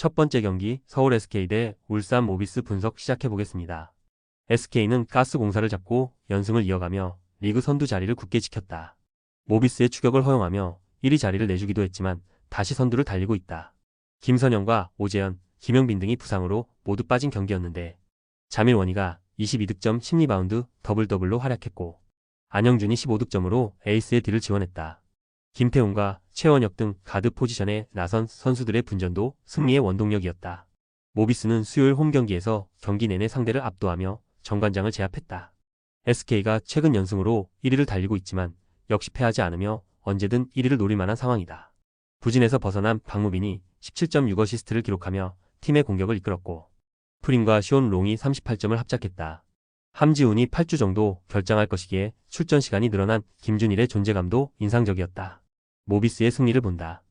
첫 번째 경기 서울 SK 대 울산 모비스 분석 시작해보겠습니다. SK는 가스공사를 잡고 연승을 이어가며 리그 선두 자리를 굳게 지켰다. 모비스의 추격을 허용하며 1위 자리를 내주기도 했지만 다시 선두를 달리고 있다. 김선영과 오재현, 김영빈 등이 부상으로 모두 빠진 경기였는데 자밀원이가 22득점 10리바운드 더블더블로 활약했고 안영준이 15득점으로 에이스의 뒤를 지원했다. 김태훈과 최원혁 등 가드 포지션에 나선 선수들의 분전도 승리의 원동력이었다. 모비스는 수요일 홈 경기에서 경기 내내 상대를 압도하며 정관장을 제압했다. SK가 최근 연승으로 1위를 달리고 있지만 역시 패하지 않으며 언제든 1위를 노릴 만한 상황이다. 부진에서 벗어난 박무빈이 17.6어시스트를 기록하며 팀의 공격을 이끌었고 프린과 시온 롱이 38점을 합작했다. 함지훈이 8주 정도 결장할 것이기에 출전 시간이 늘어난 김준일의 존재감도 인상적이었다. 모비스의 승리를 본다.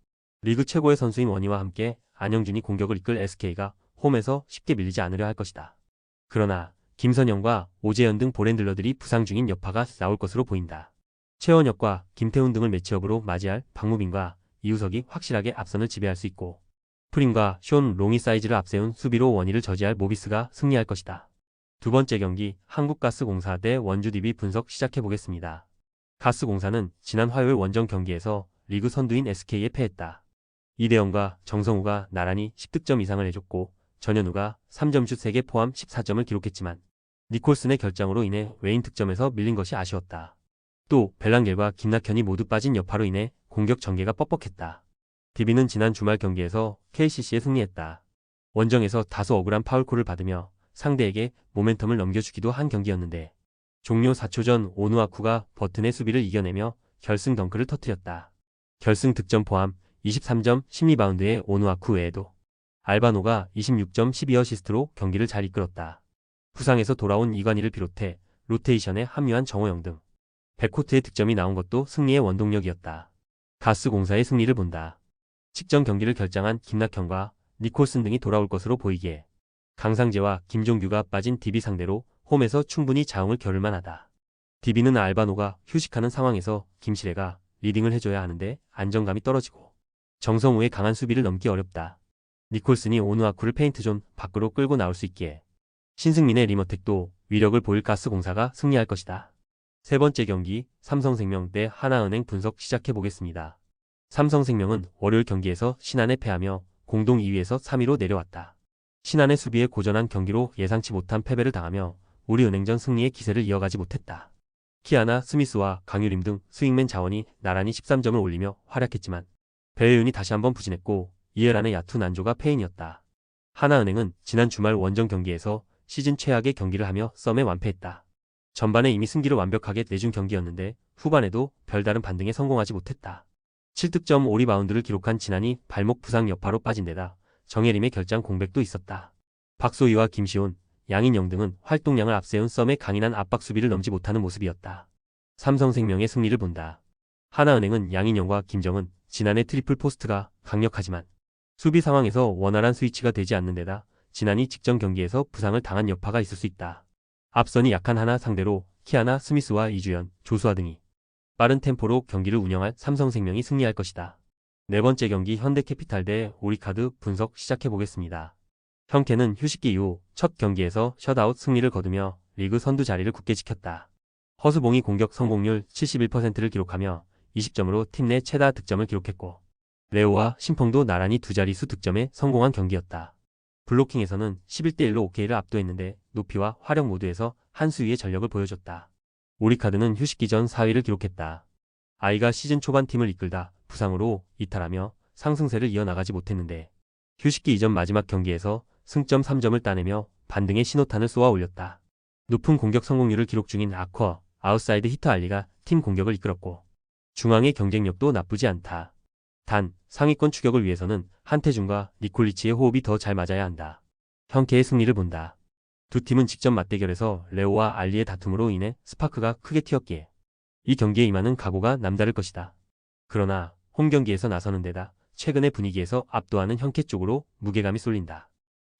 리그 최고의 선수인 원희와 함께 안영준이 공격을 이끌 SK가 홈에서 쉽게 밀리지 않으려 할 것이다. 그러나 김선영과 오재현 등 볼핸들러들이 부상 중인 여파가 나올 것으로 보인다. 최원혁과 김태훈 등을 매치업으로 맞이할 박무빈과 이우석이 확실하게 앞선을 지배할 수 있고 프린과 숀 롱이 사이즈를 앞세운 수비로 원희를 저지할 모비스가 승리할 것이다. 두 번째 경기 한국가스공사 대 원주DB 분석 시작해보겠습니다. 가스공사는 지난 화요일 원정 경기에서 리그 선두인 SK에 패했다. 이대영과 정성우가 나란히 10득점 이상을 해줬고 전현우가 3점슛 3개 포함 14점을 기록했지만 니콜슨의 결장으로 인해 외인 득점에서 밀린 것이 아쉬웠다. 또 벨랑겔과 김낙현이 모두 빠진 여파로 인해 공격 전개가 뻑뻑했다. DB는 지난 주말 경기에서 KCC에 승리했다. 원정에서 다소 억울한 파울콜을 받으며 상대에게 모멘텀을 넘겨주기도 한 경기였는데 종료 4초 전 오누아쿠가 버튼의 수비를 이겨내며 결승 덩크를 터뜨렸다. 결승 득점 포함 23점 10리바운드의 오누아쿠 외에도 알바노가 26점 12어시스트로 경기를 잘 이끌었다. 부상에서 돌아온 이관희를 비롯해 로테이션에 합류한 정호영 등 백코트의 득점이 나온 것도 승리의 원동력이었다. 가스공사의 승리를 본다. 직전 경기를 결장한 김낙현과 니콜슨 등이 돌아올 것으로 보이기에 강상재와 김종규가 빠진 DB 상대로 홈에서 충분히 자웅을 겨룰 만하다. DB는 알바노가 휴식하는 상황에서 김시래가 리딩을 해줘야 하는데 안정감이 떨어지고 정성우의 강한 수비를 넘기 어렵다. 니콜슨이 오누아쿠를 페인트존 밖으로 끌고 나올 수 있기에 신승민의 리머텍도 위력을 보일 가스공사가 승리할 것이다. 세 번째 경기 삼성생명 대 하나은행 분석 시작해보겠습니다. 삼성생명은 월요일 경기에서 신한에 패하며 공동 2위에서 3위로 내려왔다. 신한의 수비에 고전한 경기로 예상치 못한 패배를 당하며 우리은행전 승리의 기세를 이어가지 못했다. 키아나 스미스와 강유림 등 스윙맨 자원이 나란히 13점을 올리며 활약했지만 배혜윤이 다시 한번 부진했고 이해란의 야투 난조가 패인이었다. 하나은행은 지난 주말 원정 경기에서 시즌 최악의 경기를 하며 썸에 완패했다. 전반에 이미 승기를 완벽하게 내준 경기였는데 후반에도 별다른 반등에 성공하지 못했다. 7득점 5리바운드를 기록한 진한이 발목 부상 여파로 빠진 데다 정예림의 결장 공백도 있었다. 박소희와 김시온, 양인영 등은 활동량을 앞세운 썸의 강인한 압박 수비를 넘지 못하는 모습이었다. 삼성생명의 승리를 본다. 하나은행은 양인영과 김정은, 진한의 트리플 포스트가 강력하지만 수비 상황에서 원활한 스위치가 되지 않는 데다 진한이 직전 경기에서 부상을 당한 여파가 있을 수 있다. 앞선이 약한 하나 상대로 키아나 스미스와 이주연, 조수아 등이 빠른 템포로 경기를 운영할 삼성생명이 승리할 것이다. 네 번째 경기 현대캐피탈 대 우리카드 분석 시작해보겠습니다. 현캐는 휴식기 이후 첫 경기에서 셧아웃 승리를 거두며 리그 선두 자리를 굳게 지켰다. 허수봉이 공격 성공률 71%를 기록하며 20점으로 팀 내 최다 득점을 기록했고 레오와 신펑도 나란히 두 자릿수 득점에 성공한 경기였다. 블로킹에서는 11대1로 OK를 압도했는데 높이와 화력 모두에서 한 수위의 전력을 보여줬다. 우리카드는 휴식기 전 4위를 기록했다. 아이가 시즌 초반 팀을 이끌다 부상으로 이탈하며 상승세를 이어나가지 못했는데 휴식기 이전 마지막 경기에서 승점 3점을 따내며 반등의 신호탄을 쏘아 올렸다. 높은 공격 성공률을 기록 중인 아쿼, 아웃사이드 히터 알리가 팀 공격을 이끌었고 중앙의 경쟁력도 나쁘지 않다. 단 상위권 추격을 위해서는 한태준과 니콜리치의 호흡이 더 잘 맞아야 한다. 현캐의 승리를 본다. 두 팀은 직전 맞대결에서 레오와 알리의 다툼으로 인해 스파크가 크게 튀었기에 이 경기에 임하는 각오가 남다를 것이다. 그러나 홈 경기에서 나서는 데다 최근의 분위기에서 압도하는 현캐 쪽으로 무게감이 쏠린다.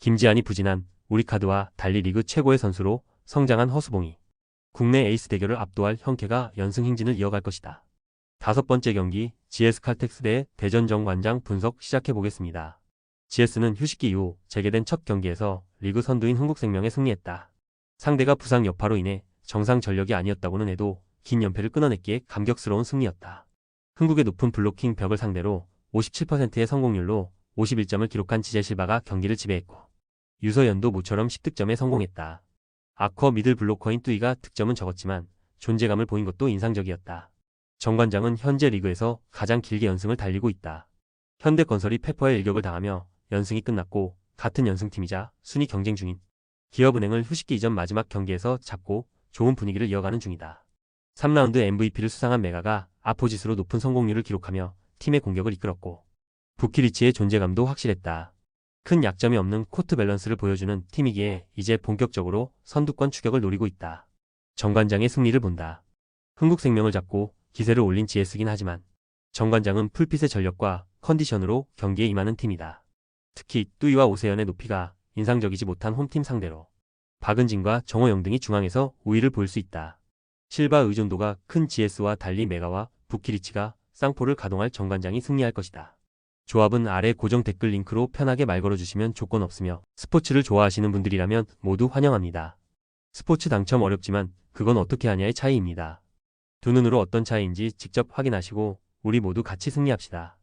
김지한이 부진한 우리카드와 달리 리그 최고의 선수로 성장한 허수봉이 국내 에이스 대결을 압도할 현캐가 연승 행진을 이어갈 것이다. 다섯 번째 경기 GS 칼텍스 대 대전 정관장 분석 시작해보겠습니다. GS는 휴식기 이후 재개된 첫 경기에서 리그 선두인 흥국생명에 승리했다. 상대가 부상 여파로 인해 정상 전력이 아니었다고는 해도 긴 연패를 끊어냈기에 감격스러운 승리였다. 흥국의 높은 블로킹 벽을 상대로 57%의 성공률로 51점을 기록한 지젤실바가 경기를 지배했고 유서연도 모처럼 10득점에 성공했다. 아커 미들 블로커인 뚜이가 득점은 적었지만 존재감을 보인 것도 인상적이었다. 정관장은 현재 리그에서 가장 길게 연승을 달리고 있다. 현대건설이 페퍼의 일격을 당하며 연승이 끝났고 같은 연승팀이자 순위 경쟁 중인 기업은행을 휴식기 이전 마지막 경기에서 잡고 좋은 분위기를 이어가는 중이다. 3라운드 MVP를 수상한 메가가 아포짓으로 높은 성공률을 기록하며 팀의 공격을 이끌었고 부키리치의 존재감도 확실했다. 큰 약점이 없는 코트 밸런스를 보여주는 팀이기에 이제 본격적으로 선두권 추격을 노리고 있다. 정관장의 승리를 본다. 흥국생명을 잡고 기세를 올린 GS긴 하지만 정관장은 풀핏의 전력과 컨디션으로 경기에 임하는 팀이다. 특히 뚜이와 오세연의 높이가 인상적이지 못한 홈팀 상대로 박은진과 정호영 등이 중앙에서 우위를 보일 수 있다. 실바 의존도가 큰 GS와 달리 메가와 부키리치가 쌍포를 가동할 정관장이 승리할 것이다. 조합은 아래 고정 댓글 링크로 편하게 말 걸어주시면 조건 없으며 스포츠를 좋아하시는 분들이라면 모두 환영합니다. 스포츠 당첨 어렵지만 그건 어떻게 하냐의 차이입니다. 두 눈으로 어떤 차이인지 직접 확인하시고 우리 모두 같이 승리합시다.